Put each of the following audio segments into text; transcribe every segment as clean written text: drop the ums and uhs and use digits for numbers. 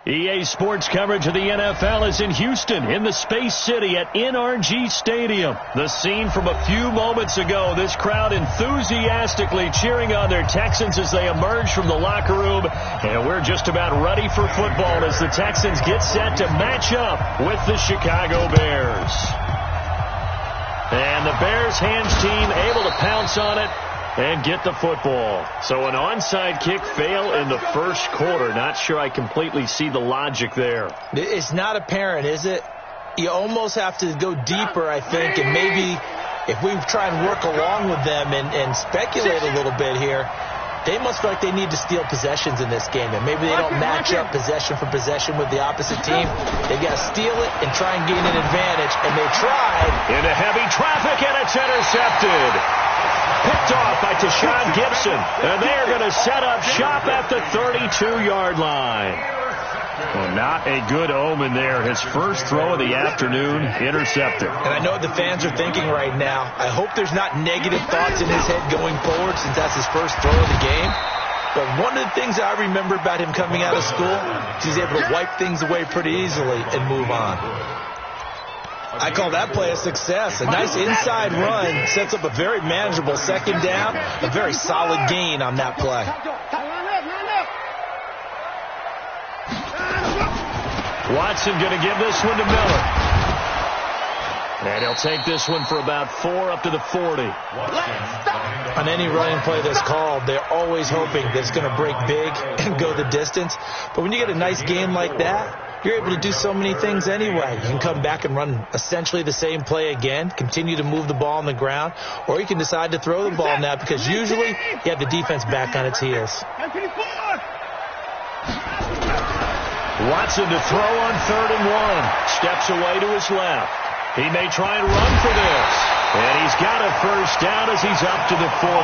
EA Sports coverage of the NFL is in Houston, in the Space City at NRG Stadium. The scene from a few moments ago, this crowd enthusiastically cheering on their Texans as they emerge from the locker room. And we're just about ready for football as the Texans get set to match up with the Chicago Bears. And the Bears hands team able to pounce on it and get the football. So an onside kick fail in the first quarter. Not sure I completely see the logic there. It's not apparent, is it? You almost have to go deeper, I think, and maybe if we try and work along with them and speculate a little bit here, they must feel like they need to steal possessions in this game, and maybe they don't match up possession for possession with the opposite team. They've got to steal it and try and gain an advantage, and they tried. Into heavy traffic, and it's intercepted. Picked off by Tashawn Gibson, and they are going to set up shop at the 32-yard line. Well, not a good omen there. His first throw of the afternoon, intercepted. And I know what the fans are thinking right now. I hope there's not negative thoughts in his head going forward since that's his first throw of the game. But one of the things I remember about him coming out of school is he's able to wipe things away pretty easily and move on. I call that play a success. A nice inside run sets up a very manageable second down, a very solid gain on that play. Watson going to give this one to Miller. And he'll take this one for about 4 up to the 40. On any running play that's called, they're always hoping that it's going to break big and go the distance. But when you get a nice game like that, you're able to do so many things anyway. You can come back and run essentially the same play again, continue to move the ball on the ground, or you can decide to throw the ball now because usually you have the defense back on its heels. Watson to throw on 3rd and 1. Steps away to his left. He may try and run for this. And he's got a first down as he's up to the 48.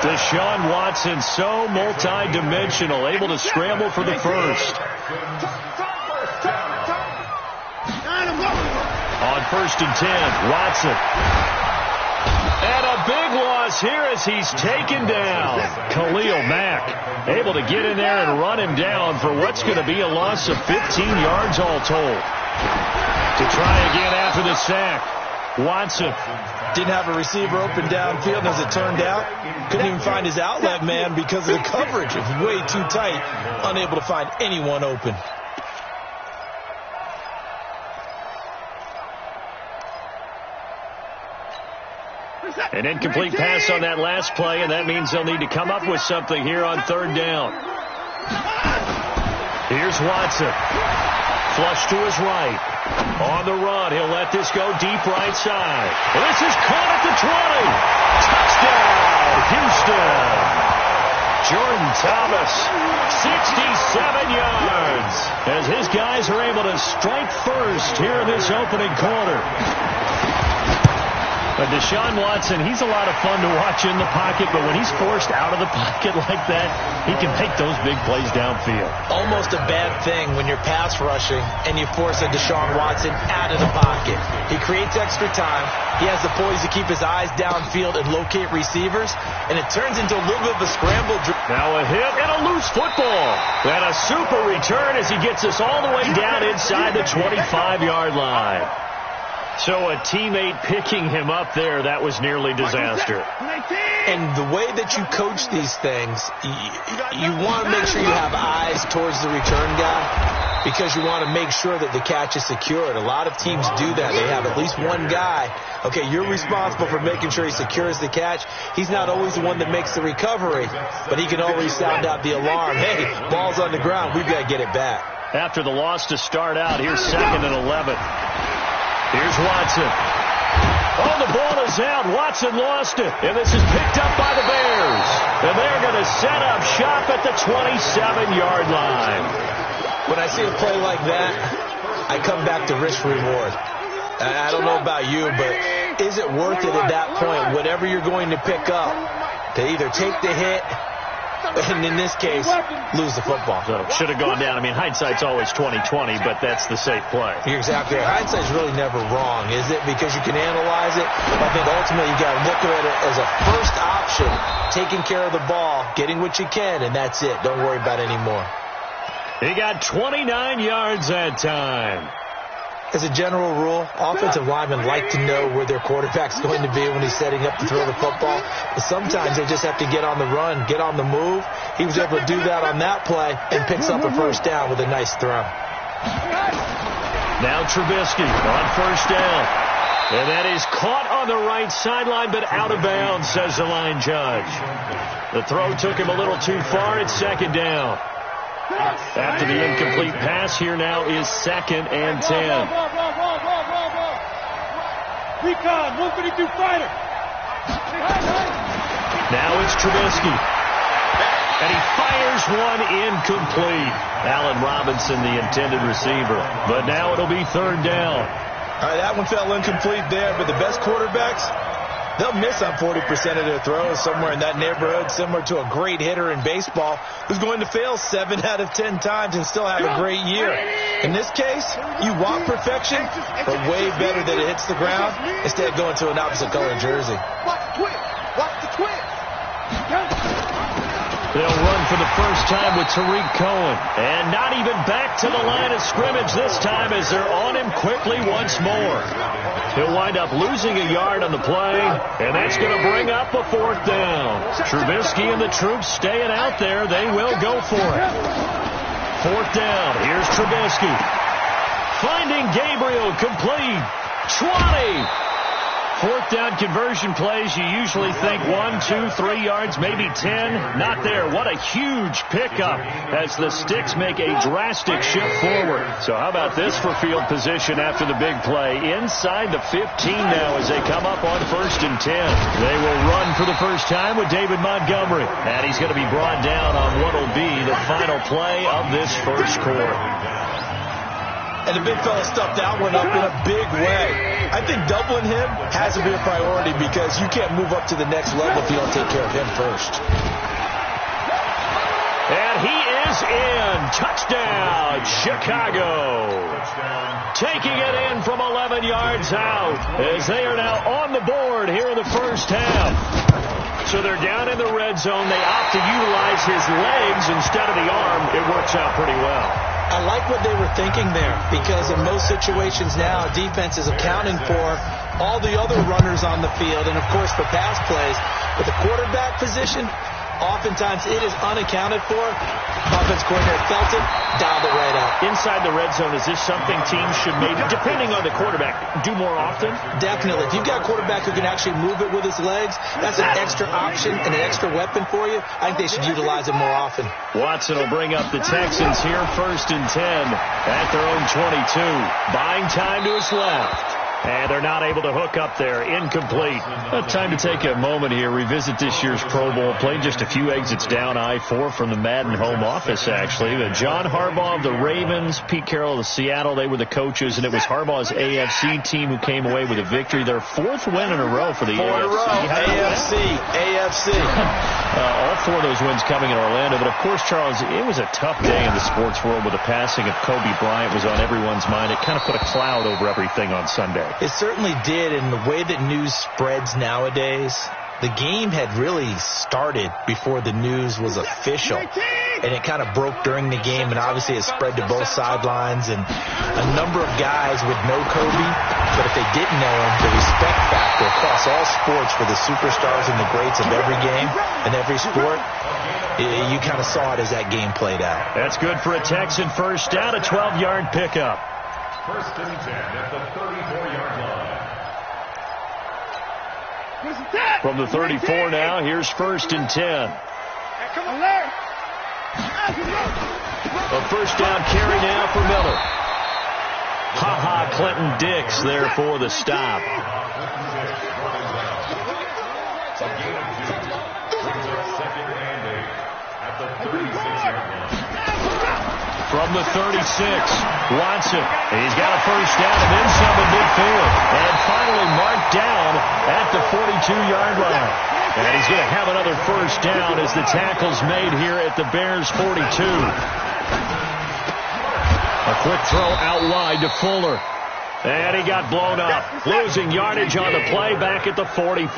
Deshaun Watson so multi-dimensional, able to scramble for the first. On 1st and 10, Watson. And a big loss here as he's taken down. Khalil Mack able to get in there and run him down for what's going to be a loss of 15 yards all told. To try again after the sack, Watson. Didn't have a receiver open downfield, as it turned out. Couldn't even find his outlet man because of the coverage. It was way too tight, unable to find anyone open. An incomplete pass on that last play, and that means they'll need to come up with something here on 3rd down. Here's Watson. Flush to his right. On the run, he'll let this go deep right side. This is caught at the 20. Touchdown, Houston. Jordan Thomas, 67 yards, as his guys are able to strike first here in this opening quarter. But Deshaun Watson, he's a lot of fun to watch in the pocket, but when he's forced out of the pocket like that, he can make those big plays downfield. Almost a bad thing when you're pass rushing and you force a Deshaun Watson out of the pocket. He creates extra time. He has the poise to keep his eyes downfield and locate receivers, and it turns into a little bit of a scramble. Now a hit and a loose football. And a super return as he gets us all the way down inside the 25-yard line. So a teammate picking him up there, that was nearly disaster. And the way that you coach these things, you want to make sure you have eyes towards the return guy because you want to make sure that the catch is secured. A lot of teams do that. They have at least one guy. Okay, you're responsible for making sure he secures the catch. He's not always the one that makes the recovery, but he can always sound out the alarm. Hey, ball's on the ground. We've got to get it back. After the loss to start out, here's 2nd and 11. Here's Watson. Oh, the ball is out. Watson lost it. And this is picked up by the Bears. And they're going to set up shop at the 27-yard line. When I see a play like that, I come back to risk-reward. I don't know about you, but is it worth it at that point, whatever you're going to pick up, to either take the hit and in this case, lose the football? So should have gone down. I mean, hindsight's always 20/20, but that's the safe play. You're exactly right. Hindsight's really never wrong, is it? Because you can analyze it. I think ultimately you got to look at it as a first option, taking care of the ball, getting what you can, and that's it. Don't worry about any more. He got 29 yards that time. As a general rule, offensive linemen like to know where their quarterback's going to be when he's setting up to throw the football. But sometimes they just have to get on the run, get on the move. He was able to do that on that play and picks up a first down with a nice throw. Now Trubisky on first down. And that is caught on the right sideline, but out of bounds, says the line judge. The throw took him a little too far. It's second down. After the incomplete pass, here now is 2nd and 10. Recon, 152 fighter. Now it's Trubisky. And he fires one incomplete. Allen Robinson, the intended receiver. But now it'll be 3rd down. All right, that one fell incomplete there, but the best quarterbacks, they'll miss on 40% of their throws, somewhere in that neighborhood, similar to a great hitter in baseball who's going to fail 7 out of 10 times and still have a great year. In this case, you want perfection, but way better that it hits the ground instead of going to an opposite color jersey. Watch the twist. Watch the twist. They'll run for the first time with Tariq Cohen. And not even back to the line of scrimmage this time as they're on him quickly once more. He'll wind up losing a yard on the play, and that's going to bring up a 4th down. Trubisky and the troops staying out there. They will go for it. 4th down. Here's Trubisky. Finding Gabriel, complete. 20. 4th down conversion plays, you usually think 1, 2, 3 yards, maybe 10. Not there. What a huge pickup as the Sticks make a drastic shift forward. So how about this for field position after the big play? Inside the 15 now as they come up on 1st and 10. They will run for the first time with David Montgomery. And he's going to be brought down on what will be the final play of this first quarter. And the big fella stuffed that one up in a big way. I think doubling him has to be a priority because you can't move up to the next level if you don't take care of him first. And he is in. Touchdown, Chicago. Taking it in from 11 yards out as they are now on the board here in the first half. So they're down in the red zone. They opt to utilize his legs instead of the arm. It works out pretty well. I like what they were thinking there because in most situations now, defense is accounting for all the other runners on the field and, of course, the pass plays. But the quarterback position, oftentimes it is unaccounted for. Offense coordinator felt it, dialed it right up. Inside the red zone, is this something teams should maybe, depending on the quarterback, do more often? Definitely. If you've got a quarterback who can actually move it with his legs, that's an extra option and an extra weapon for you. I think they should utilize it more often. Watson will bring up the Texans here 1st and 10 at their own 22. Buying time to his left. And they're not able to hook up there. Incomplete. Time to take a moment here, revisit this year's Pro Bowl. Played just a few exits down I-4 from the Madden home office, actually. John Harbaugh of the Ravens, Pete Carroll of Seattle, they were the coaches, and it was Harbaugh's AFC team who came away with a victory. Their 4th win in a row for the AFC. 4 in a row. AFC. All 4 of those wins coming in Orlando. But, of course, Charles, it was a tough day in the sports world with the passing of Kobe Bryant was on everyone's mind. It kind of put a cloud over everything on Sunday. It certainly did, and the way that news spreads nowadays, the game had really started before the news was official, and it kind of broke during the game, and obviously it spread to both sidelines, and a number of guys would know Kobe, but if they didn't know him, the respect factor across all sports for the superstars and the greats of every game and every sport, you kind of saw it as that game played out. That's good for a Texan first down, a 12-yard pickup. 1st and 10 at the 34-yard line. From the 34 now, here's 1st and 10. Come on, Larry. A first down carry now for Miller. Ha-ha, Clinton Dix there for the stop. From the 36, Watson. He's got a first down and then some in midfield. And finally marked down at the 42-yard line. And he's going to have another first down as the tackle's made here at the Bears' 42. A quick throw out wide to Fuller. And he got blown up. Losing yardage on the play back at the 44.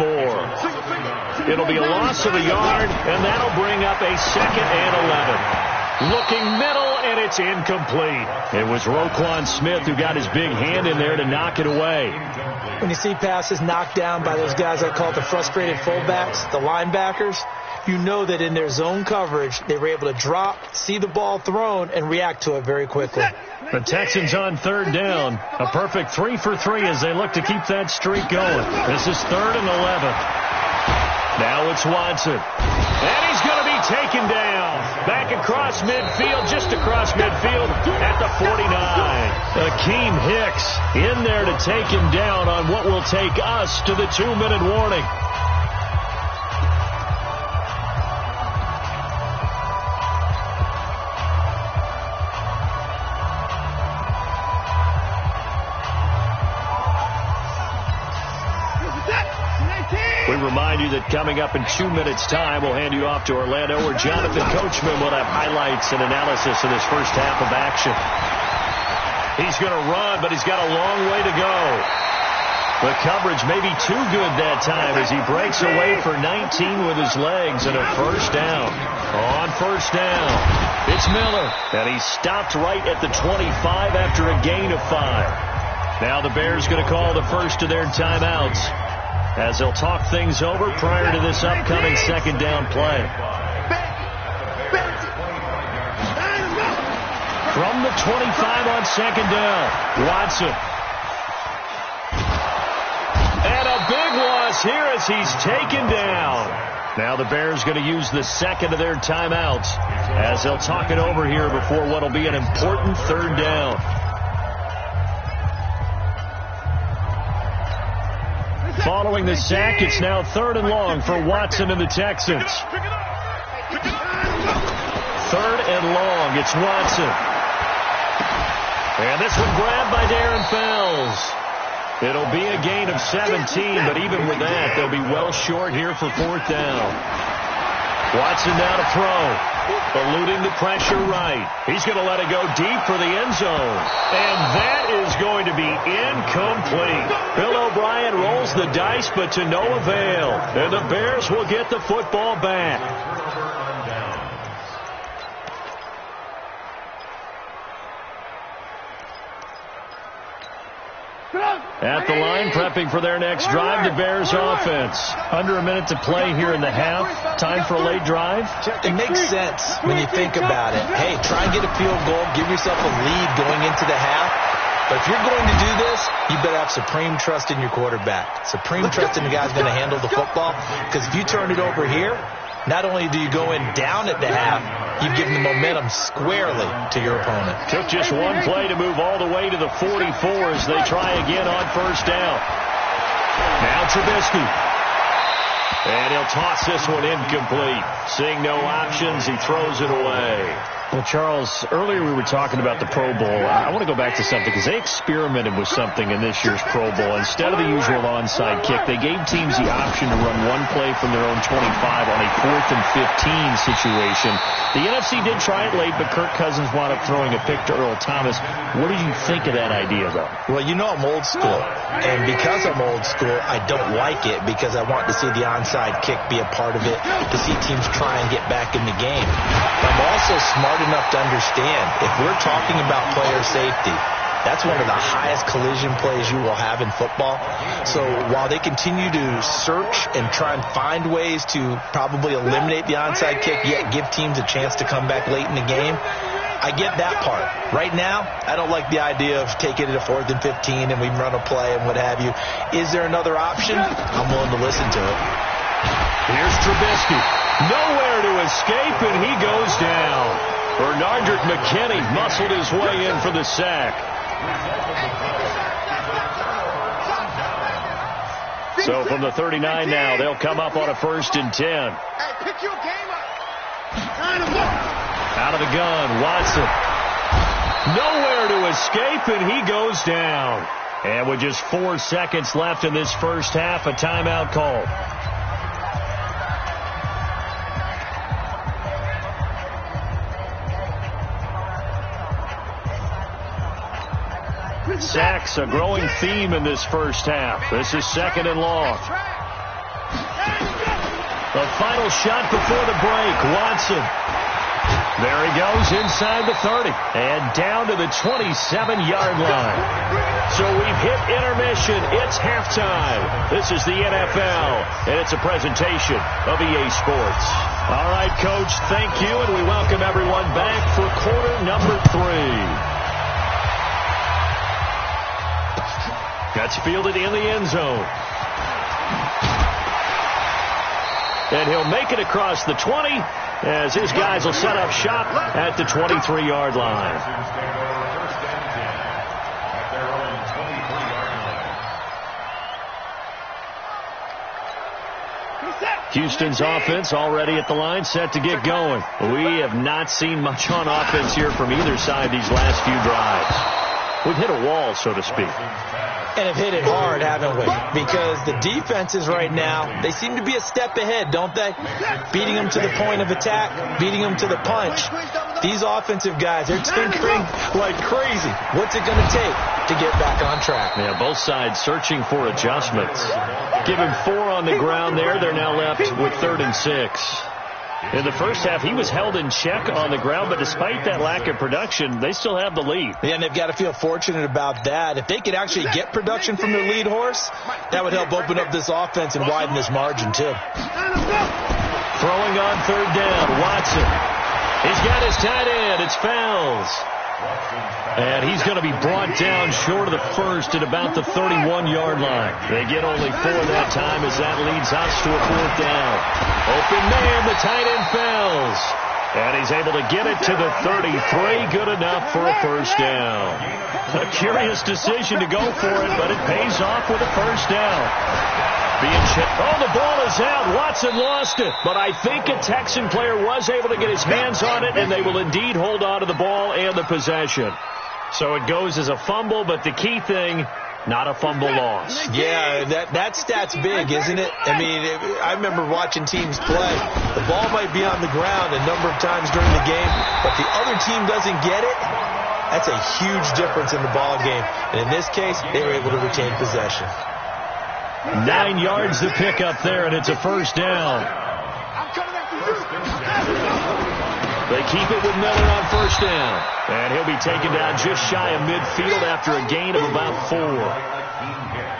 It'll be a loss of a yard, and that'll bring up a 2nd and 11. Looking middle, and it's incomplete. It was Roquan Smith who got his big hand in there to knock it away. When you see passes knocked down by those guys I call the frustrated fullbacks, the linebackers, you know that in their zone coverage, they were able to drop, see the ball thrown, and react to it very quickly. The Texans on third down. A perfect 3 for 3 as they look to keep that streak going. This is 3rd and 11. Now it's Watson. And he's going to be taken down. Back across midfield, just across midfield at the 49. Akeem Hicks in there to take him down on what will take us to the 2-minute warning. We remind you that coming up in 2 minutes' time, we'll hand you off to Orlando, where Jonathan Coachman will have highlights and analysis of this first half of action. He's going to run, but he's got a long way to go. The coverage may be too good that time as he breaks away for 19 with his legs and a first down. On first down, it's Miller, and he's stopped right at the 25 after a gain of 5. Now the Bears going to call the first of their timeouts, as they'll talk things over prior to this upcoming second down play. From the 25 on second down, Watson. And a big loss here as he's taken down. Now the Bears going to use the second of their timeouts as they'll talk it over here before what will be an important third down. Following the sack, it's now 3rd and long for Watson and the Texans. 3rd and long, it's Watson. And this one grabbed by Darren Fells. It'll be a gain of 17, but even with that, they'll be well short here for 4th down. Watson now to throw. Eluding the pressure right. He's going to let it go deep for the end zone. And that is going to be incomplete. Bill O'Brien rolls the dice, but to no avail. And the Bears will get the football back. At the line, prepping for their next drive, the Bears offense. Under a minute to play here in the half. Time for a late drive. It makes sense when you think about it. Hey, try and get a field goal. Give yourself a lead going into the half. But if you're going to do this, you better have supreme trust in your quarterback. Supreme trust in the guy's going to handle the football. Because if you turn it over here, not only do you go in down at the half, you've given the momentum squarely to your opponent. Took just one play to move all the way to the 44 as they try again on first down. Now Trubisky. And he'll toss this one incomplete. Seeing no options, he throws it away. Well, Charles, earlier we were talking about the Pro Bowl. I want to go back to something because they experimented with something in this year's Pro Bowl. Instead of the usual onside kick, they gave teams the option to run one play from their own 25 on a 4th and 15 situation. The NFC did try it late, but Kirk Cousins wound up throwing a pick to Earl Thomas. What did you think of that idea, though? Well, you know I'm old school. And because I'm old school, I don't like it because I want to see the onside kick be a part of it, to see teams try and get back in the game. But I'm also smart enough to understand if we're talking about player safety, that's one of the highest collision plays you will have in football. So while they continue to search and try and find ways to probably eliminate the onside kick, yet give teams a chance to come back late in the game, I get that part. Right now, I don't like the idea of taking it to 4th and 15 and we run a play and what have you. Is there another option? I'm willing to listen to it. Here's Trubisky. Nowhere to escape, and he goes down. Bernardrick McKinney muscled his way in for the sack. So from the 39 now, they'll come up on a 1st and 10. Hey, pick your game up. Out of the gun, Watson. Nowhere to escape, and he goes down. And with just 4 seconds left in this first half, a timeout called. Sacks, a growing theme in this first half. This is 2nd and long. The final shot before the break. Watson. There he goes inside the 30 and down to the 27-yard line. So we've hit intermission. It's halftime. This is the NFL, and it's a presentation of EA Sports. All right, Coach, thank you, and we welcome everyone back for quarter number 3. That's fielded in the end zone. And he'll make it across the 20 as his guys will set up shop at the 23-yard line. Houston's offense already at the line, set to get going. We have not seen much on offense here from either side these last few drives. We've hit a wall, so to speak. And have hit it hard, haven't we? Because the defenses right now, they seem to be a step ahead, don't they? Beating them to the point of attack, beating them to the punch. These offensive guys, they're tinkering like crazy. What's it going to take to get back on track? Yeah, both sides searching for adjustments. Give him 4 on the ground there. They're now left with 3rd and 6. In the first half, he was held in check on the ground, but despite that lack of production, they still have the lead. Yeah, and they've got to feel fortunate about that. If they could actually get production from their lead horse, that would help open up this offense and widen this margin, too. Throwing on 3rd down, Watson. He's got his tight end. It's Fells. And he's going to be brought down short of the first at about the 31-yard line. They get only 4 that time as that leads us to a 4th down. Open man, the tight end Fells. And he's able to get it to the 33. Good enough for a 1st down. A curious decision to go for it, but it pays off with a 1st down. Oh, the ball is out. Watson lost it. But I think a Texan player was able to get his hands on it, and they will indeed hold on to the ball and the possession. So it goes as a fumble, but the key thing, not a fumble loss. Yeah, that stat's big, isn't it? I mean, I remember watching teams play. The ball might be on the ground a number of times during the game, but the other team doesn't get it. That's a huge difference in the ball game. And in this case, they were able to retain possession. 9 yards to pick up there, and it's a 1st down. They keep it with Miller on 1st down. And he'll be taken down just shy of midfield after a gain of about 4.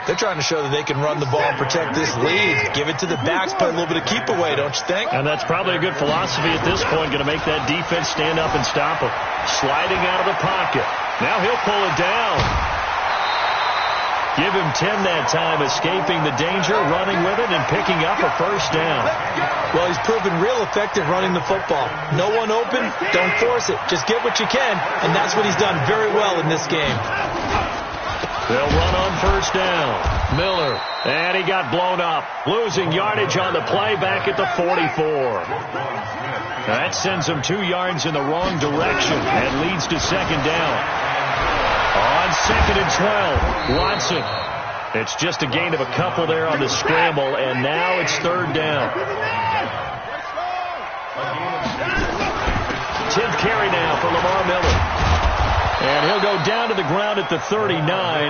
They're trying to show that they can run the ball and protect this lead. Give it to the backs, play a little bit of keep away, don't you think? And that's probably a good philosophy at this point, going to make that defense stand up and stop him. Sliding out of the pocket. Now he'll pull it down. Give him 10 that time, escaping the danger, running with it, and picking up a 1st down. Well, he's proven real effective running the football. No one open, don't force it. Just get what you can, and that's what he's done very well in this game. They'll run on 1st down. Miller, and he got blown up. Losing yardage on the play back at the 44. That sends him 2 yards in the wrong direction and leads to 2nd down. On 2nd and 12, Watson. It's just a gain of a couple there on the scramble, and now it's 3rd down. 10th carry now for Lamar Miller. And he'll go down to the ground at the 39,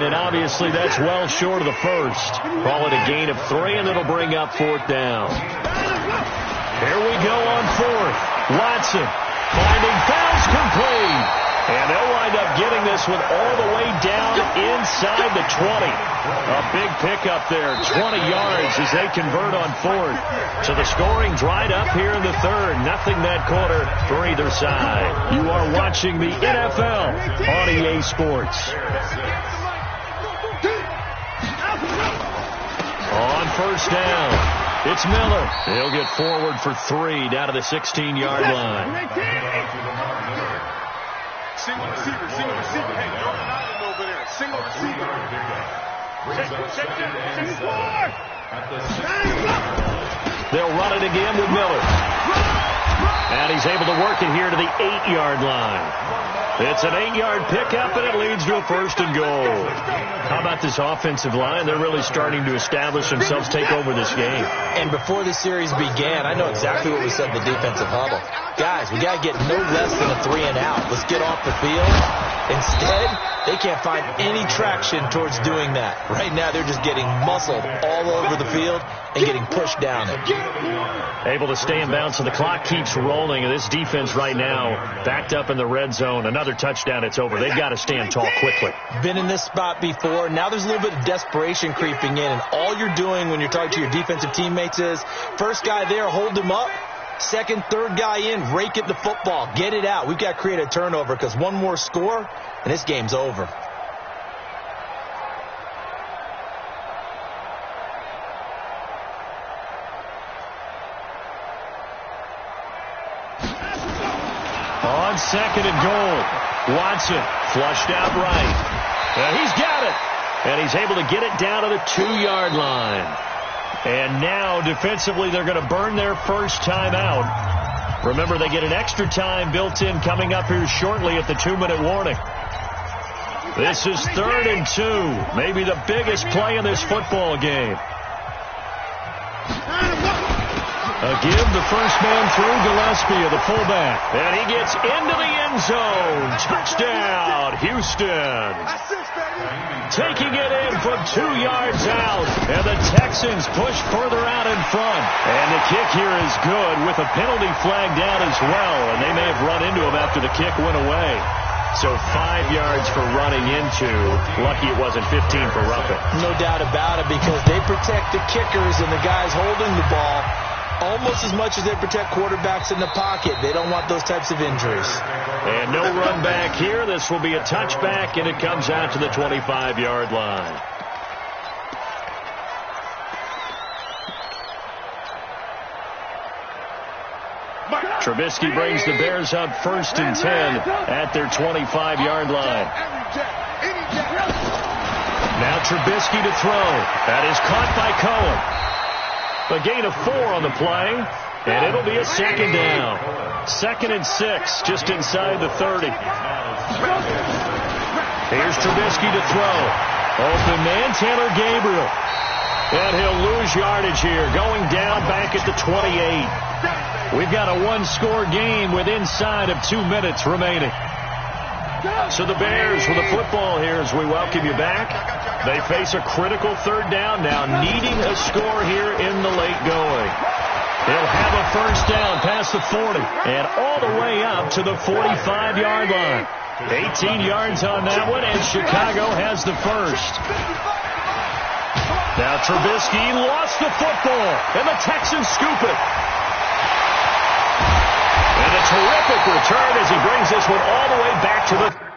and obviously that's well short of the first. Call it a gain of 3, and it'll bring up 4th down. Here we go on 4th. Watson finding Fells complete. And they'll wind up getting this one all the way down inside the 20. A big pickup there, 20 yards as they convert on 4th. So the scoring dried up here in the 3rd. Nothing that quarter for either side. You are watching the NFL on EA Sports. On 1st down, it's Miller. He'll get forward for 3 down to the 16-yard line. Single receiver. Hey, throw it out over there. Single receiver. They'll run it again with Miller. And he's able to work it here to the 8-yard line. It's an 8-yard pickup, and it leads to a 1st and goal. How about this offensive line? They're really starting to establish themselves, take over this game. And before the series began, I know exactly what we said in the defensive huddle. Guys, we got to get no less than a 3 and out. Let's get off the field Instead, they can't find any traction towards doing that. Right now, they're just getting muscled all over the field and getting pushed down it. Able to stay in bounds, so the clock keeps rolling. And this defense right now backed up in the red zone. Another touchdown, it's over. They've got to stand tall quickly. Been in this spot before. Now there's a little bit of desperation creeping in. And all you're doing when you're talking to your defensive teammates is, first guy there, hold him up. Second, third guy in, rake at the football. Get it out. We've got to create a turnover because one more score, and this game's over. On second and goal, Watson flushed out right. And he's got it. And he's able to get it down to the 2-yard line. And now, defensively, they're going to burn their first time out. Remember, they get an extra time built in coming up here shortly at the 2-minute warning. This is 3rd and 2. Maybe the biggest play in this football game. A give, the first man through, Gillespie, the fullback. And he gets into the end zone. Touchdown, Houston. Taking it in from 2 yards out. And the Texans push further out in front. And the kick here is good with a penalty flag down as well. And they may have run into him after the kick went away. So 5 yards for running into. Lucky it wasn't 15 for roughing. No doubt about it, because they protect the kickers and the guys holding the ball almost as much as they protect quarterbacks in the pocket. They don't want those types of injuries. And no run back here. This will be a touchback, and it comes out to the 25-yard line. Trubisky brings the Bears up 1st and 10 at their 25-yard line. Now Trubisky to throw. That is caught by Cohen. A gain of 4 on the play, and it'll be a second down. 2nd and 6, just inside the 30. Here's Trubisky to throw. Open man, Taylor Gabriel. And he'll lose yardage here, going down back at the 28. We've got a 1-score game with inside of 2 minutes remaining. So the Bears with the football here as we welcome you back. They face a critical 3rd down now, needing a score here in the late going. They'll have a first down past the 40 and all the way up to the 45-yard line. 18 yards on that one, and Chicago has the first. Now Trubisky lost the football, and the Texans scoop it. And a terrific return as he brings this one all the way back to the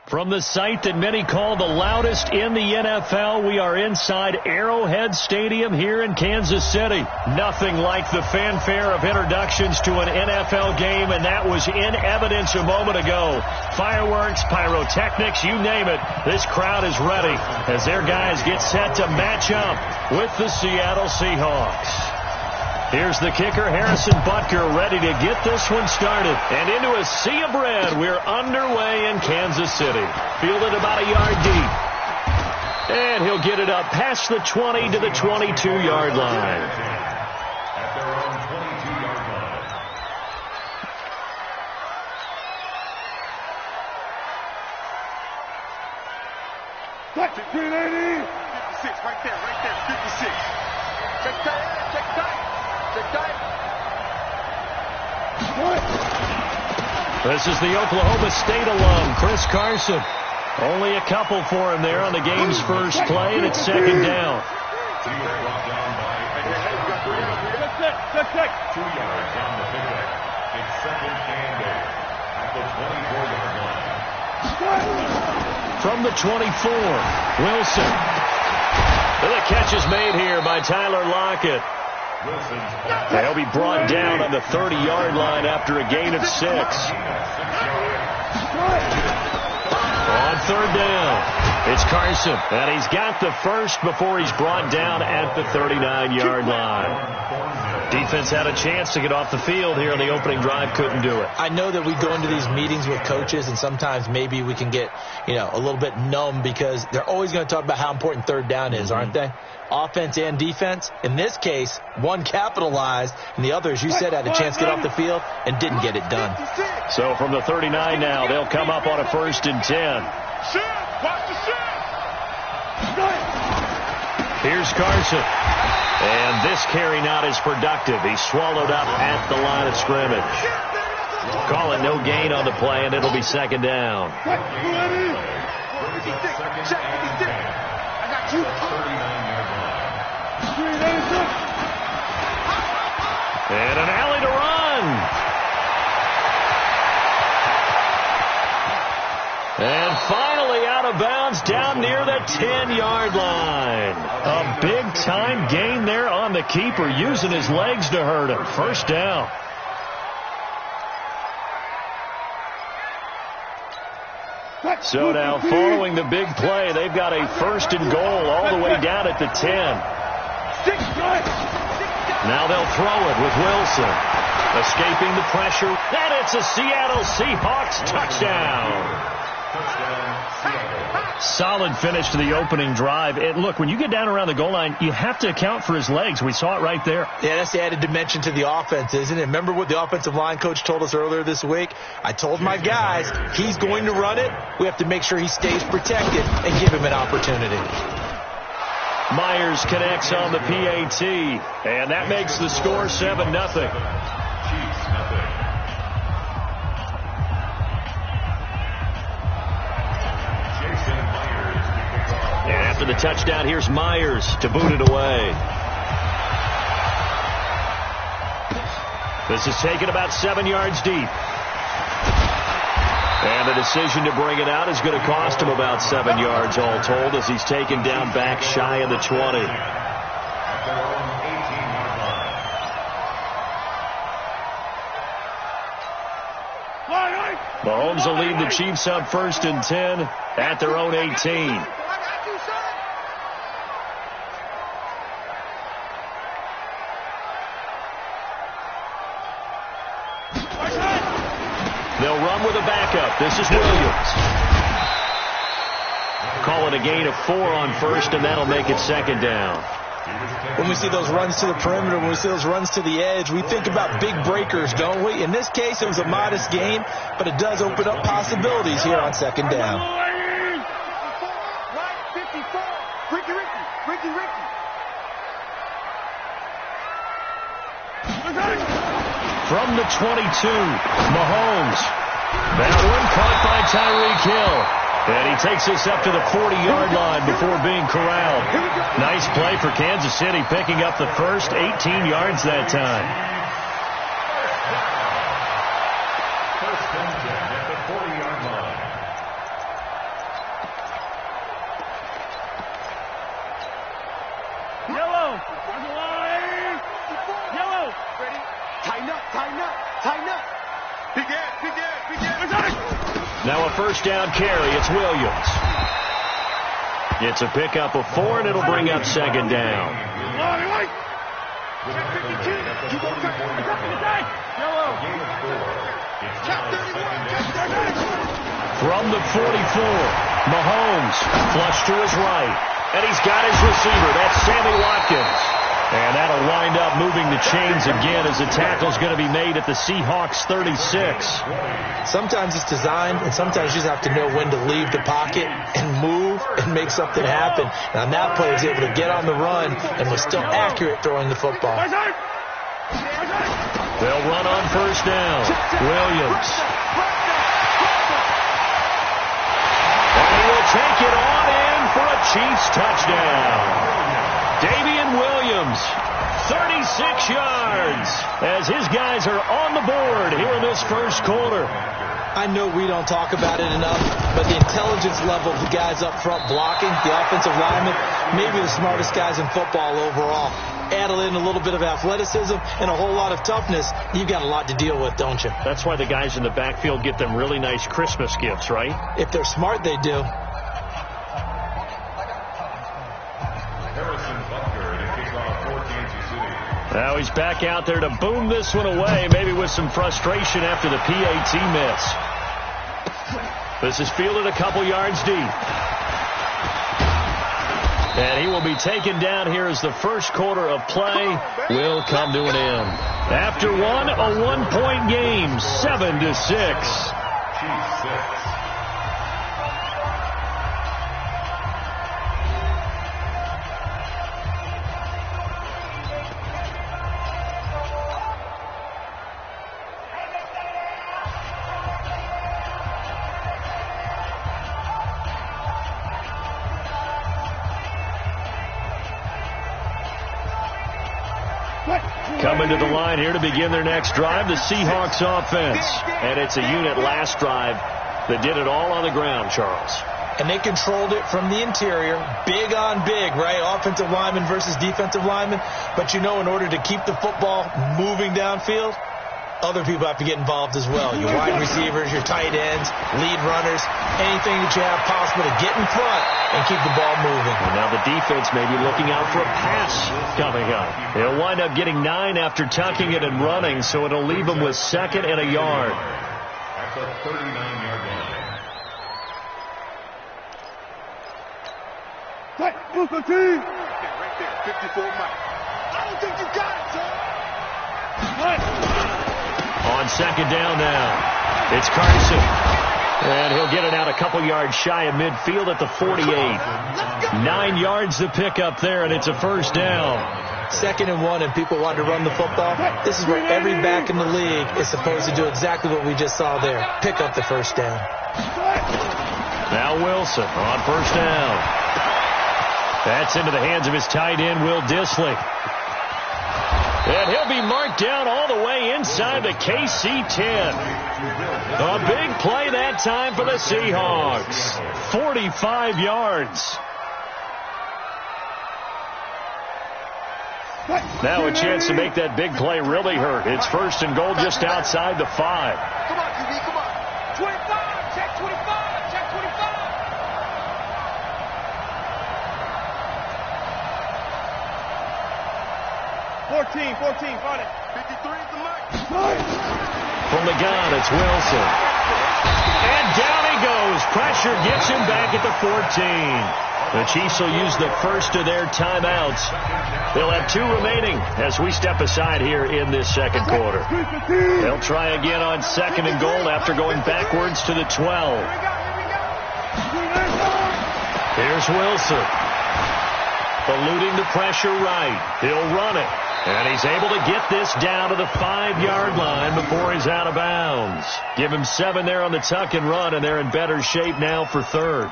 From the site that many call the loudest in the NFL, we are inside Arrowhead Stadium here in Kansas City. Nothing like the fanfare of introductions to an NFL game, and that was in evidence a moment ago. Fireworks, pyrotechnics, you name it. This crowd is ready as their guys get set to match up with the Seattle Seahawks. Here's the kicker, Harrison Butker, ready to get this one started. And into a sea of red, we're underway in Kansas City. Fielded about a yard deep. And he'll get it up past the 20 to the 22-yard line. At their own 22-yard line. Touch it, 380. 56, right there, 56. Check tight, check tight. This is the Oklahoma State alum, Chris Carson. Only a couple for him there on the game's first play, and it's second down. 2 yards brought down by 2 yards on the pickup. It's second and 8 at the 24-yard line. From the 24, Wilson. The catch is made here by Tyler Lockett. They'll be brought down on the 30-yard line after a gain of 6. On third down, it's Carson, and he's got the first before he's brought down at the 39-yard line. Defense had a chance to get off the field here on the opening drive, couldn't do it. I know that we go into these meetings with coaches, and sometimes maybe we can get, a little bit numb because they're always going to talk about how important third down is, aren't they? Offense and defense. In this case, one capitalized, and the other, as you said, had a chance to get off the field and didn't get it done. So from the 39 now, they'll come up on a 1st and 10. Here's Carson. And this carry not as productive. He's swallowed up at the line of scrimmage. Call it no gain on the play, and it'll be second down. And an alley to run. And finally out of bounds down near the 10-yard line. A big-time gain there on the keeper, using his legs to hurt him. First down. So now, following the big play, they've got a 1st and goal all the way down at the 10. Now they'll throw it with Wilson. Escaping the pressure, and it's a Seattle Seahawks touchdown. Solid finish to the opening drive. And look, when you get down around the goal line, you have to account for his legs. We saw it right there. Yeah, that's the added dimension to the offense, isn't it? Remember what the offensive line coach told us earlier this week? I told my guys, he's going to run it. We have to make sure he stays protected and give him an opportunity. Myers connects on the PAT, and that makes the score 7-0. And after the touchdown, here's Myers to boot it away. This is taken about 7 yards deep. And the decision to bring it out is going to cost him about 7 yards all told, as he's taken down back shy of the 20. Mahomes will lead the Chiefs up 1st and 10 at their own 18. They'll run with a backup. This is Williams. Call it a gain of 4 on 1st, and that'll make it 2nd down. When we see those runs to the perimeter, when we see those runs to the edge, we think about big breakers, don't we? In this case, it was a modest gain, but it does open up possibilities here on 2nd down. From the 22, Mahomes. That one caught by Tyreek Hill. And he takes this up to the 40-yard line before being corralled. Nice play for Kansas City, picking up the first 18 yards that time. Yellow. Yellow. Ready? Tighten up, tighten up, tighten up. Big ass, big ass, big ass. Now a first down carry. It's Williams. It's a pickup of 4, and it'll bring up second down. From the 44, Mahomes flush to his right. And he's got his receiver. That's Sammy Watkins. And that'll wind up moving the chains again as the tackle's going to be made at the Seahawks 36. Sometimes it's designed, and sometimes you just have to know when to leave the pocket and move and make something happen. And on that play, he was able to get on the run and was still accurate throwing the football. They'll run on first down. Williams. And he will take it on in for a Chiefs touchdown. Davian Williams, 36 yards, as his guys are on the board here in this first quarter. I know we don't talk about it enough, but the intelligence level of the guys up front blocking, the offensive linemen, maybe the smartest guys in football overall. Add in a little bit of athleticism and a whole lot of toughness, you've got a lot to deal with, don't you? That's why the guys in the backfield get them really nice Christmas gifts, right? If they're smart, they do. Now he's back out there to boom this one away, maybe with some frustration after the PAT miss. This is fielded a couple yards deep. And he will be taken down here as the first quarter of play will come to an end. After one, a one-point game, 7-6. Coming to the line here to begin their next drive, the Seahawks offense. And it's a unit last drive that did it all on the ground, Charles. And they controlled it from the interior, big on big, right? Offensive lineman versus defensive lineman. But you know, in order to keep the football moving downfield, other people have to get involved as well. Your wide receivers, your tight ends, lead runners, anything that you have possible to get in front and keep the ball moving. And now the defense may be looking out for a pass coming up. They'll wind up getting 9 after tucking it and running, so it'll leave them with 2nd and a yard. That's a 39-yard line. Right, move the team. Right there, 54 miles. I don't think you got it, son. On second down now, it's Carson. And he'll get it out a couple yards shy of midfield at the 48. 9 yards to pick up there, and it's a first down. 2nd and 1, and people want to run the football. This is where every back in the league is supposed to do exactly what we just saw there. Pick up the first down. Now Wilson on first down. That's into the hands of his tight end, Will Dissly. And he'll be marked down all the way inside the KC-10. A big play that time for the Seahawks. 45 yards. Now a chance to make that big play really hurt. It's 1st and goal just outside the 5. Come on, QB, come on. 25, check 25, check 25. 14, find it. 53 is the mark. From the gun, it's Wilson. And down he goes. Pressure gets him back at the 14. The Chiefs will use the first of their timeouts. They'll have 2 remaining as we step aside here in this second quarter. They'll try again on 2nd and goal after going backwards to the 12. Here's Wilson. Eluding the pressure right. He'll run it. And he's able to get this down to the 5-yard line before he's out of bounds. Give him 7 there on the tuck and run, and they're in better shape now for 3rd.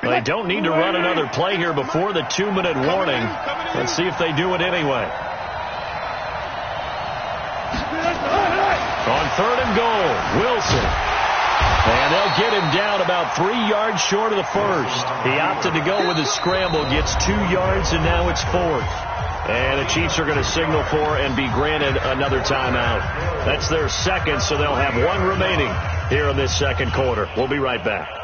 They don't need to run another play here before the 2-minute warning. Let's see if they do it anyway. On 3rd and goal, Wilson. And they'll get him down about 3 yards short of the first. He opted to go with his scramble, gets 2 yards, and now it's 4th. And the Chiefs are going to signal for and be granted another timeout. That's their second, so they'll have 1 remaining here in this second quarter. We'll be right back.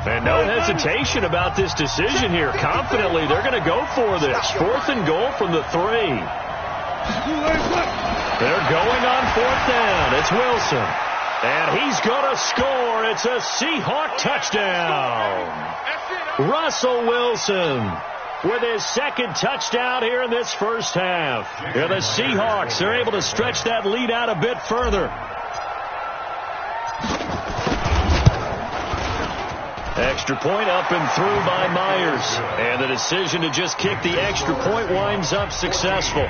And no hesitation about this decision here. Confidently, they're going to go for this. 4th and goal from the 3. They're going on 4th down. It's Wilson. And he's going to score. It's a Seahawk touchdown. Russell Wilson with his second touchdown here in this first half. And the Seahawks are able to stretch that lead out a bit further. Extra point up and through by Myers. And the decision to just kick the extra point winds up successful.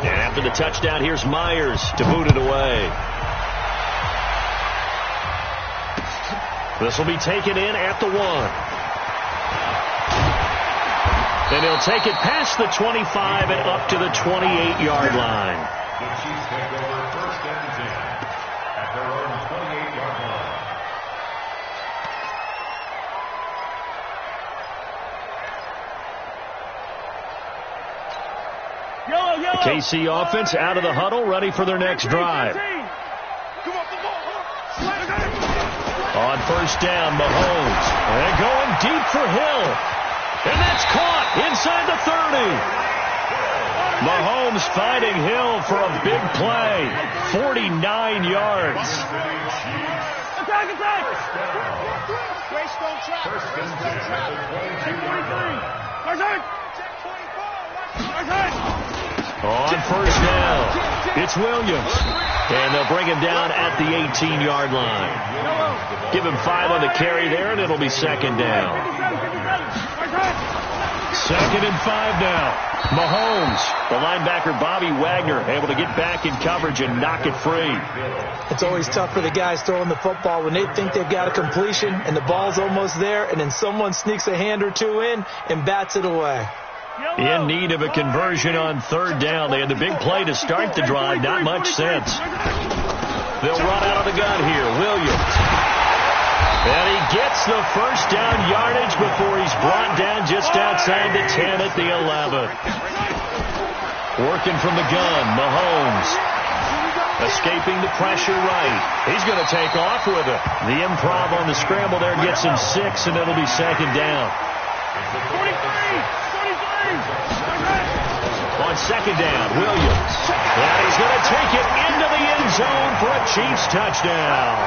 And after the touchdown, here's Myers to boot it away. This will be taken in at the 1. Then he'll take it past the 25 and up to the 28-yard line. The Chiefs take over 1st and 10 at their own 28-yard line. The KC offense out of the huddle, ready for their next drive. On 1st down, Mahomes. And going deep for Hill. And that's caught inside the 30. Mahomes finding Hill for a big play. 49 yards. Attack! On 1st down, it's Williams. And they'll bring him down at the 18-yard line. Give him 5 on the carry there, and it'll be 2nd down. 2nd and 5 now. Mahomes, the linebacker Bobby Wagner, able to get back in coverage and knock it free. It's always tough for the guys throwing the football when they think they've got a completion and the ball's almost there, and then someone sneaks a hand or 2 in and bats it away. In need of a conversion on 3rd down. They had the big play to start the drive. Not much sense. They'll run out of the gun here. Williams. And he gets the 1st down yardage before he's brought down just outside the 10 at the 11. Working from the gun, Mahomes. Escaping the pressure right. He's going to take off with it. The improv on the scramble there gets him 6, and it'll be 2nd down. On 2nd down, Williams. And he's going to take it into the end zone for a Chiefs touchdown.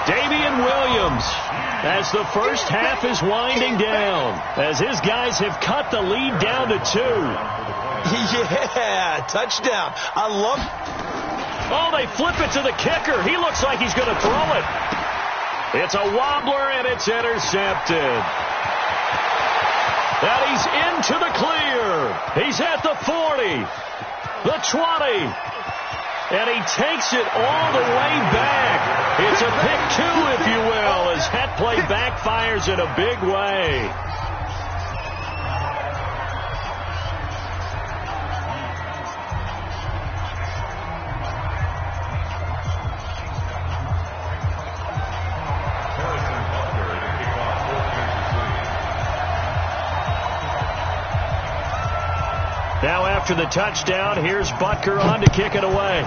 Damian Williams, as the first half is winding down, as his guys have cut the lead down to 2. Yeah, touchdown. I love it. Oh, they flip it to the kicker. He looks like he's going to throw it. It's a wobbler, and it's intercepted. And he's into the clear. He's at the 40, the 20, and he takes it all the way back. It's a pick 2, if you will, as that play backfires in a big way. Now after the touchdown, here's Butker on to kick it away.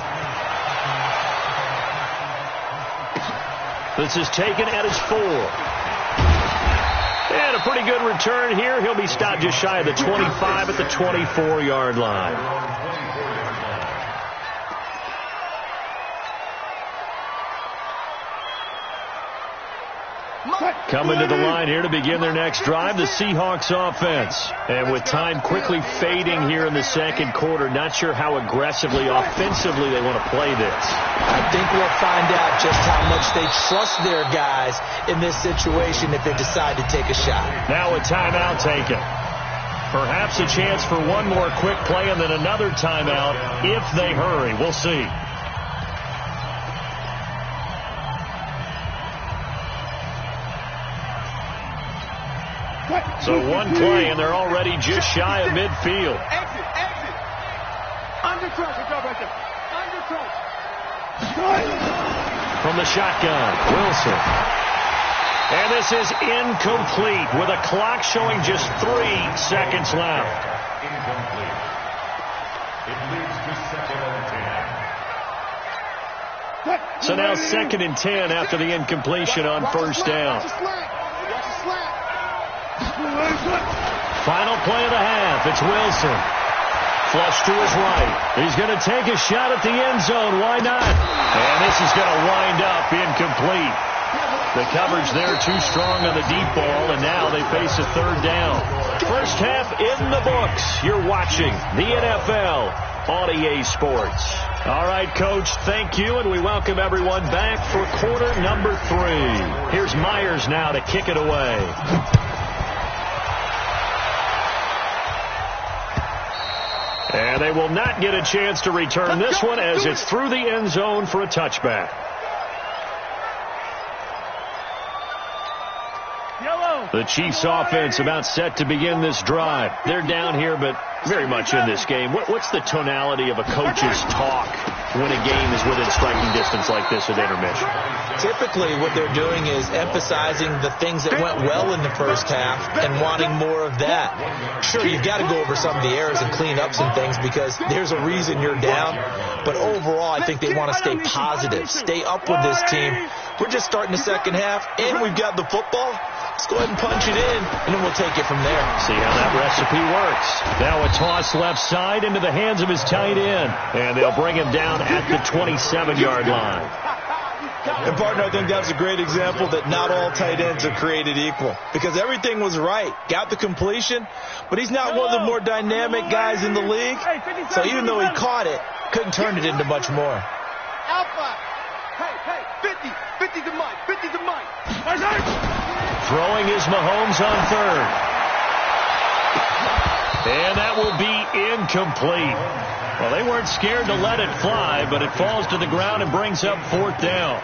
This is taken at his 4. And a pretty good return here. He'll be stopped just shy of the 25 at the 24-yard line. Coming to the line here to begin their next drive, the Seahawks offense. And with time quickly fading here in the second quarter, not sure how aggressively, offensively they want to play this. I think we'll find out just how much they trust their guys in this situation if they decide to take a shot. Now a timeout taken. Perhaps a chance for one more quick play and then another timeout if they hurry. We'll see. So one play, and they're already just shy of midfield. Exit. Under pressure. Go right there. Under pressure. From the shotgun, Wilson. And this is incomplete with a clock showing just 3 seconds left. Incomplete. It leads to 2nd and 10. So now 2nd and 10 after the incompletion on first down. Final play of the half. It's Wilson. Flush to his right. He's going to take a shot at the end zone. Why not? And this is going to wind up incomplete. The coverage there too strong on the deep ball, and now they face a 3rd down. First half in the books. You're watching the NFL on EA Sports. All right, Coach, thank you, and we welcome everyone back for quarter number 3. Here's Myers now to kick it away. And they will not get a chance to return this one as it's through the end zone for a touchback. The Chiefs offense about set to begin this drive. They're down here, but very much in this game. What's the tonality of a coach's talk when a game is within striking distance like this at intermission? Typically, what they're doing is emphasizing the things that went well in the first half and wanting more of that. Sure, you've got to go over some of the errors and clean up some things because there's a reason you're down. But overall, I think they want to stay positive, stay up with this team. We're just starting the second half, and we've got the football. Let's go ahead and punch it in, and then we'll take it from there. See how that recipe works. Now a toss left side into the hands of his tight end, and they'll bring him down at the 27-yard line. And, partner, I think that's a great example that not all tight ends are created equal because everything was right. Got the completion, but he's not one of the more dynamic guys in the league. So even though he caught it, couldn't turn it into much more. Alpha. Hey, 50 to Mike. Throwing is Mahomes on 3rd. And that will be incomplete. Well, they weren't scared to let it fly, but it falls to the ground and brings up 4th down.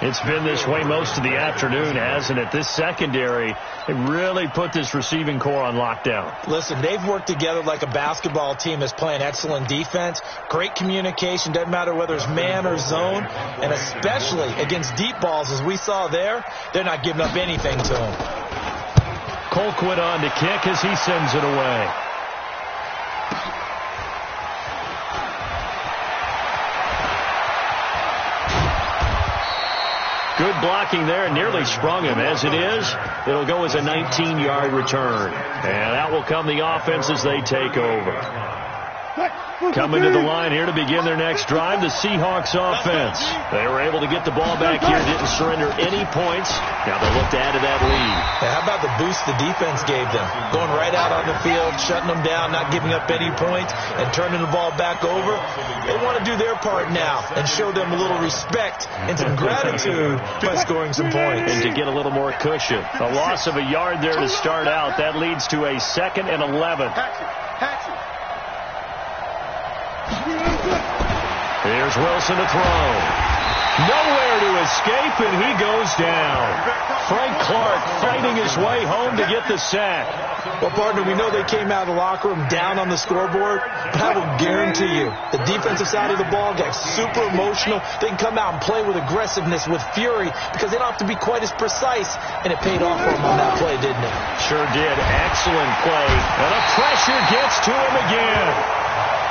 It's been this way most of the afternoon, hasn't it? This secondary, they really put this receiving core on lockdown. Listen, they've worked together like a basketball team that's playing excellent defense. Great communication, doesn't matter whether it's man or zone. And especially against deep balls, as we saw there, they're not giving up anything to them. Colquitt on to kick as he sends it away. Good blocking there, nearly sprung him. As it is, it'll go as a 19-yard return. And out will come the offense as they take over. Coming to the line here to begin their next drive, the Seahawks offense. They were able to get the ball back here, didn't surrender any points. Now they'll look to add to that lead. Now, how about the boost the defense gave them? Going right out on the field, shutting them down, not giving up any points, and turning the ball back over. They want to do their part now and show them a little respect and some gratitude by scoring some points. And to get a little more cushion. A loss of a yard there to start out. That leads to a 2nd and 11. Here's Wilson to throw. Nowhere to escape, and he goes down. Frank Clark fighting his way home to get the sack. Well, partner, we know they came out of the locker room down on the scoreboard, but I will guarantee you the defensive side of the ball got super emotional. They can come out and play with aggressiveness, with fury, because they don't have to be quite as precise, and it paid off for them on that play, didn't it? Sure did. Excellent play. And the pressure gets to him again.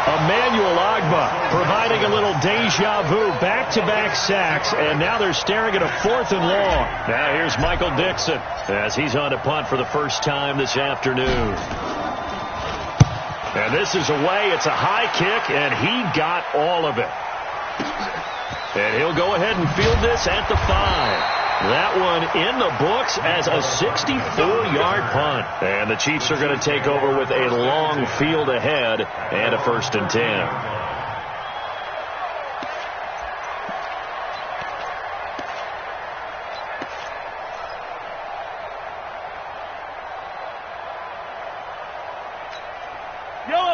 Emmanuel Ogbah providing a little deja vu, back-to-back sacks, and now they're staring at a 4th and long. Now here's Michael Dixon as he's on to punt for the first time this afternoon. And this is away. It's a high kick, and he got all of it. And he'll go ahead and field this at the 5. That one in the books as a 64-yard punt. And the Chiefs are going to take over with a long field ahead and a 1st and 10.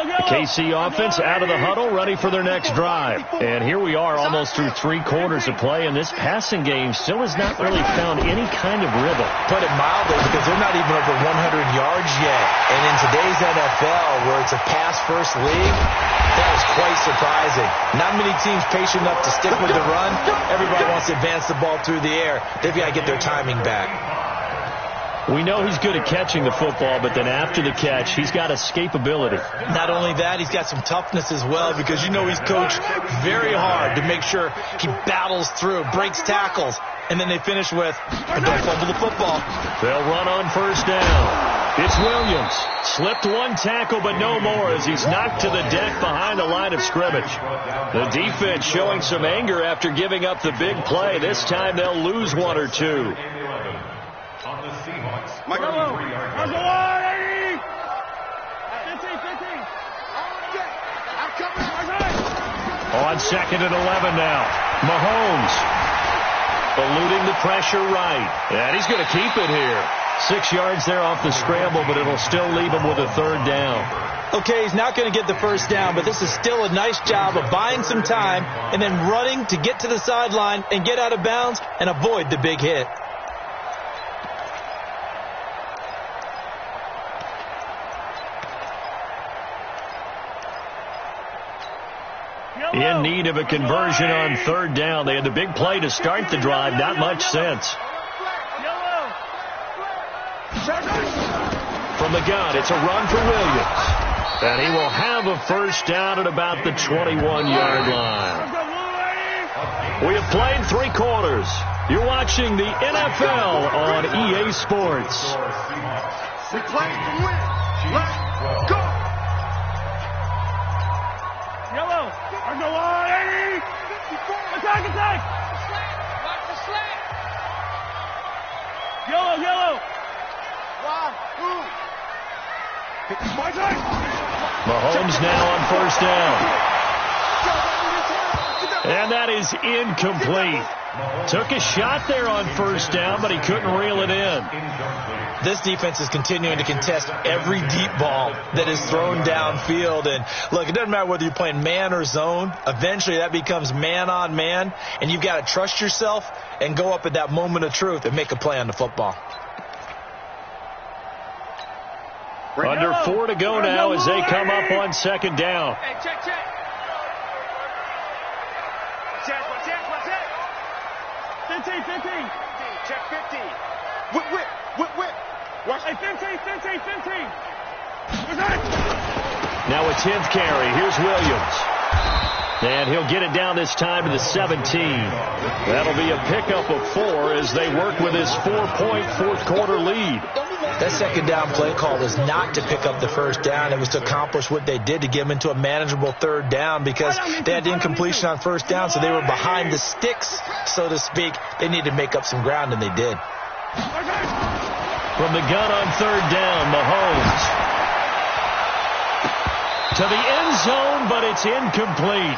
The KC offense out of the huddle, ready for their next drive. And here we are almost through 3 quarters of play, and this passing game still has not really found any kind of rhythm. Put it mildly, because they're not even over 100 yards yet. And in today's NFL, where it's a pass-first league, that is quite surprising. Not many teams patient enough to stick with the run. Everybody wants to advance the ball through the air. They've got to get their timing back. We know he's good at catching the football, but then after the catch, he's got escapability. Not only that, he's got some toughness as well, because you know he's coached very hard to make sure he battles through, breaks tackles, and then they finish with, don't fumble the football. They'll run on first down. It's Williams. Slipped one tackle, but no more as he's knocked to the deck behind the line of scrimmage. The defense showing some anger after giving up the big play. This time they'll lose 1 or 2. On the Seahawks, Michael, 33-yard line. 15. On 2nd and 11 now. Mahomes eluding the pressure right. And he's going to keep it here. 6 yards there off the scramble, but it'll still leave him with a 3rd down. Okay, he's not going to get the first down, but this is still a nice job of buying some time and then running to get to the sideline and get out of bounds and avoid the big hit. In need of a conversion on 3rd down. They had the big play to start the drive. Not much sense. From the gun, it's a run for Williams. And he will have a first down at about the 21-yard line. We have played 3 quarters. You're watching the NFL on EA Sports. We play to win. Let's go. Yellow. On the line. Attack, attack. Watch the slack. Yellow, yellow. 1, 2. My time. Mahomes now on first down. And that is incomplete. Took a shot there on first down, but he couldn't reel it in. This defense is continuing to contest every deep ball that is thrown downfield. And look, it doesn't matter whether you're playing man or zone. Eventually that becomes man on man, and you've got to trust yourself and go up at that moment of truth and make a play on the football. Under 4 to go now as they come up on 2nd down. Hey, check. Check. 15. Check 15. Whip. Watch. Hey, 15. Now a 10th carry. Here's Williams. And he'll get it down this time to the 17. That'll be a pickup of 4 as they work with his 4-point 4th quarter lead. That 2nd down play call was not to pick up the first down. It was to accomplish what they did to get them into a manageable 3rd down, because they had incompletion on first down, so they were behind the sticks, so to speak. They needed to make up some ground, and they did. From the gun on 3rd down, Mahomes. To the end zone, but it's incomplete.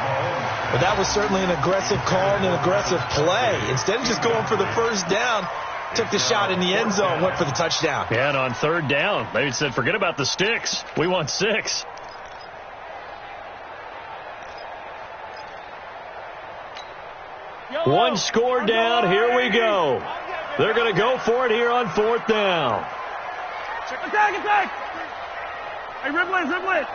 But that was certainly an aggressive call and an aggressive play. Instead of just going for the first down, took the shot in the end zone, went for the touchdown. Yeah, and on 3rd down, they said, forget about the sticks. We want 6. One score down. Here we go. They're going to go for it here on 4th down. Attack. Hey, riblet.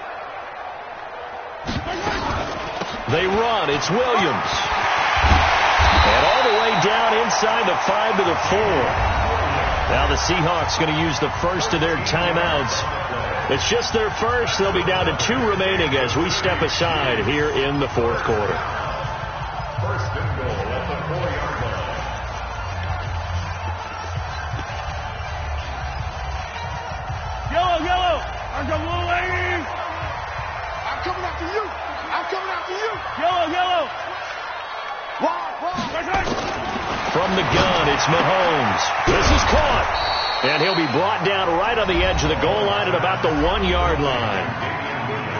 They run. It's Williams. And all the way down inside the 5 to the 4. Now the Seahawks going to use the first of their timeouts. It's just their first. They'll be down to 2 remaining as we step aside here in the 4th quarter. First and goal at the 4-yard line. Yellow. I'm the blue lady. I'm coming after you. Yellow. From the gun, it's Mahomes. This is caught. And he'll be brought down right on the edge of the goal line at about the 1-yard line.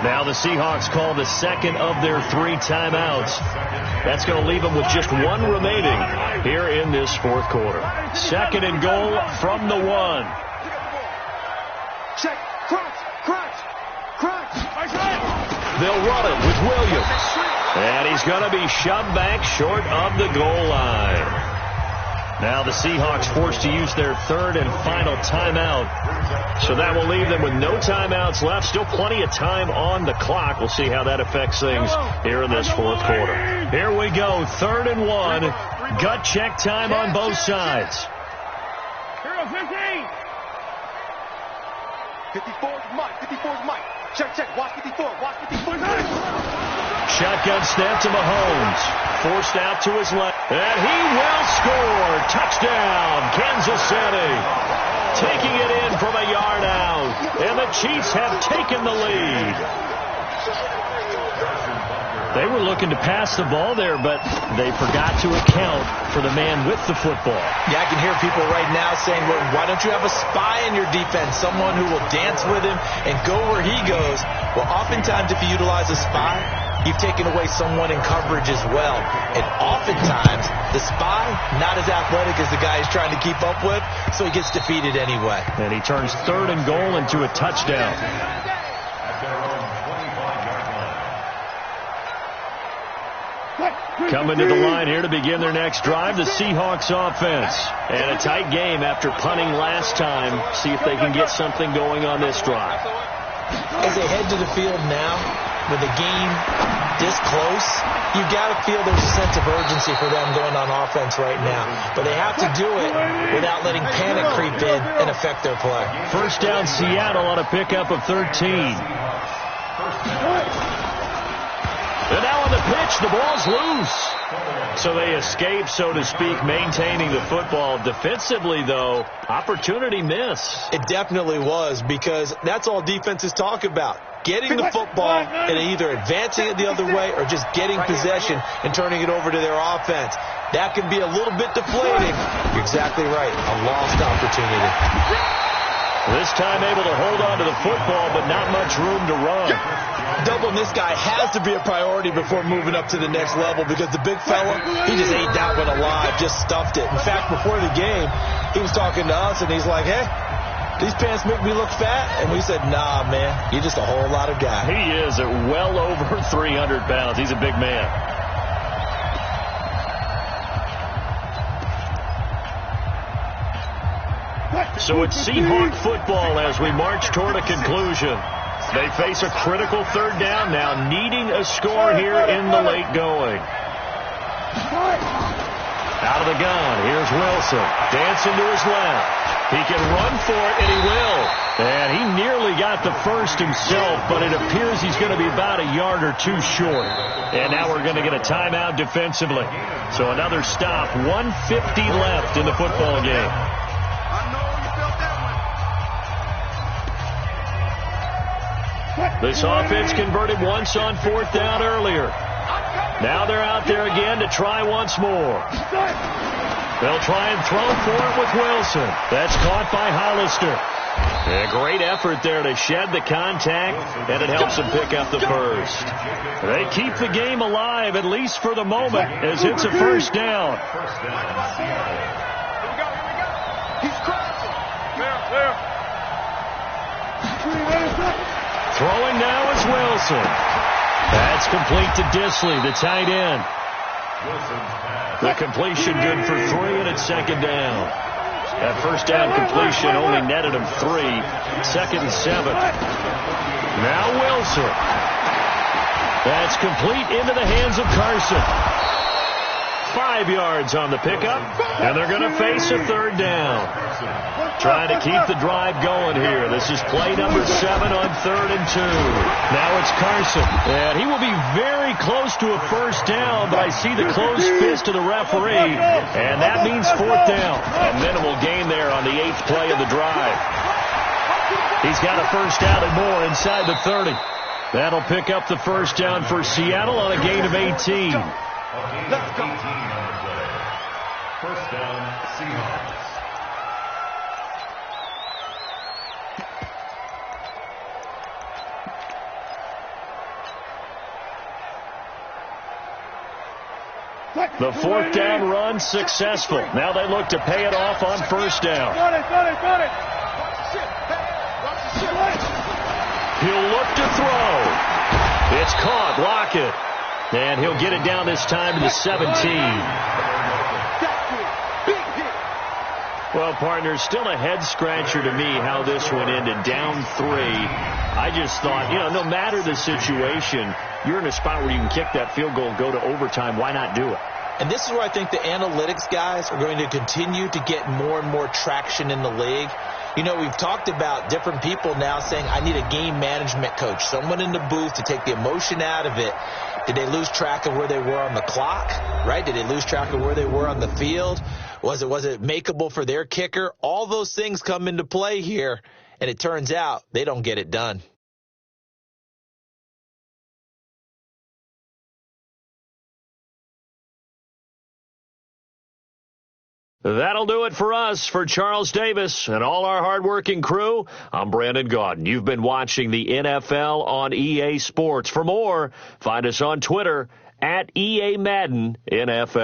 Now the Seahawks call the 2nd of their 3 timeouts. That's going to leave them with just 1 remaining here in this 4th quarter. 2nd and goal from the 1. Check. Crunch. They'll run it with Williams. And he's going to be shoved back short of the goal line. Now the Seahawks forced to use their third and final timeout. So that will leave them with no timeouts left. Still plenty of time on the clock. We'll see how that affects things here in this fourth quarter. Here we go, 3rd and 1. Gut check time on both sides. 54's Mike. 54's Mike. Check. Watch 54. Watch 54. Shotgun snap to Mahomes. Forced out to his left. And he will score. Touchdown, Kansas City. Taking it in from a yard out. And the Chiefs have taken the lead. They were looking to pass the ball there, but they forgot to account for the man with the football. Yeah, I can hear people right now saying, well, why don't you have a spy in your defense, someone who will dance with him and go where he goes? Well, oftentimes if you utilize a spy, you've taken away someone in coverage as well. And oftentimes, the spy, not as athletic as the guy he's trying to keep up with, so he gets defeated anyway. And he turns 3rd and goal into a touchdown. Coming to the line here to begin their next drive, the Seahawks offense. And a tight game after punting last time. See if they can get something going on this drive. As they head to the field now, with the game this close, you've got to feel there's a sense of urgency for them going on offense right now. But they have to do it without letting panic creep in and affect their play. First down, Seattle on a pickup of 13. And now on the pitch, the ball's loose. So they escape, so to speak, maintaining the football. Defensively, though, opportunity miss. It definitely was, because that's all defenses talk about. Getting the football and either advancing it the other way or just getting possession and turning it over to their offense. That can be a little bit deflating. You're exactly right. A lost opportunity. This time able to hold on to the football, but not much room to run. Doubling this guy has to be a priority before moving up to the next level, because the big fella, he just ate that one alive, just stuffed it. In fact, before the game, he was talking to us, and he's like, hey, these pants make me look fat? And we said, nah, man, you're just a whole lot of guy. He is at well over 300 pounds. He's a big man. So it's Seahawk football as we march toward a conclusion. They face a critical 3rd down now, needing a score here in the late going. Out of the gun, here's Wilson. Dancing to his left. He can run for it, and he will. And he nearly got the first himself, but it appears he's going to be about a yard or two short. And now we're going to get a timeout defensively. So another stop, 1:50 left in the football game. This offense converted once on 4th down earlier. Now they're out there again to try once more. They'll try and throw for it with Wilson. That's caught by Hollister. A great effort there to shed the contact, and it helps them pick up the first. They keep the game alive, at least for the moment, as it's a first down. He's crossing. There. Throwing now is Wilson. That's complete to Disley, the tight end. The completion good for 3, and it's 2nd down. That first down completion only netted him 3. 2nd and 7. Now Wilson. That's complete into the hands of Carson. 5 yards on the pickup, and they're going to face a 3rd down. Trying to keep the drive going here. This is play number 7 on 3rd and 2. Now it's Carson, and he will be very close to a first down, but I see the closed fist of the referee, and that means 4th down. A minimal gain there on the 8th play of the drive. He's got a first down and more inside the 30. That'll pick up the first down for Seattle on a gain of 18. Let's go. First down, Seahawks. The 4th down run successful. Now they look to pay it off on first down. Got it. He'll look to throw. It's It's caught. Lockett. And he'll get it down this time to the 17. Well, partner, still a head-scratcher to me how this one ended, down 3. I just thought, no matter the situation, you're in a spot where you can kick that field goal, go to overtime. Why not do it? And this is where I think the analytics guys are going to continue to get more and more traction in the league. We've talked about different people now saying, I need a game management coach, someone in the booth to take the emotion out of it. Did they lose track of where they were on the clock, right? Did they lose track of where they were on the field? Was it makeable for their kicker? All those things come into play here, and it turns out they don't get it done. That'll do it for us. For Charles Davis and all our hardworking crew, I'm Brandon Gaudin. You've been watching the NFL on EA Sports. For more, find us on Twitter @EA Madden NFL.